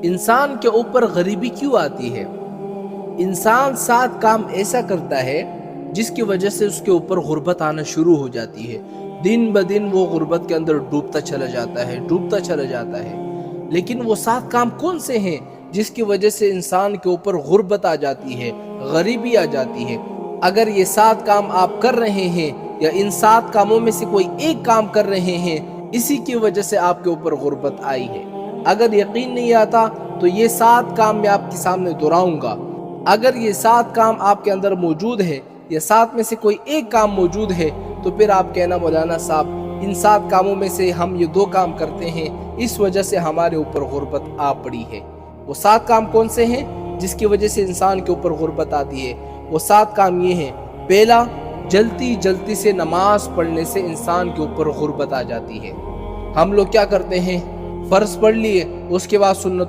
انسان کے اوپر غریبی کیوں آتی ہے؟ انسان 7 کام ایسا کرتا ہے جس کی وجہ سے اس کے اوپر غربت آنا شروع ہو جاتی ہے. دن بدن وہ غربت کے اندر ڈوبتا چلا جاتا ہے. لیکن وہ 7 کام کون سے ہیں جس کی وجہ سے انسان کے اوپر غربت آ جاتی ہے، غریبی آ جاتی ہے؟ اگر یہ 7 کام آپ کر رہے ہیں یا ان 7 کاموں میں سے کوئی ایک کام کر رہے ہیں، اسی کی وجہ سے آپ کے اوپر غربت آئی ہے. اگر یقین نہیں آتا تو یہ 7 کام میں آپ کے سامنے دہراؤں گا. اگر یہ 7 کام آپ کے اندر موجود ہے یا 7 میں سے کوئی ایک کام موجود ہے تو پھر آپ کہنا مولانا صاحب ان 7 کاموں میں سے ہم یہ 2 کام کرتے ہیں، اس وجہ سے ہمارے اوپر غربت آ پڑی ہے. وہ 7 کام کون سے ہیں جس کی وجہ سے انسان کے اوپر غربت آتی ہے؟ وہ 7 کام یہ ہیں. پہلا، جلدی سے نماز پڑھنے سے انسان کے اوپر غربت آ جاتی ہے. ہم لوگ کیا کرتے ہیں؟ فرض پڑھ لیے، اس کے بعد سنت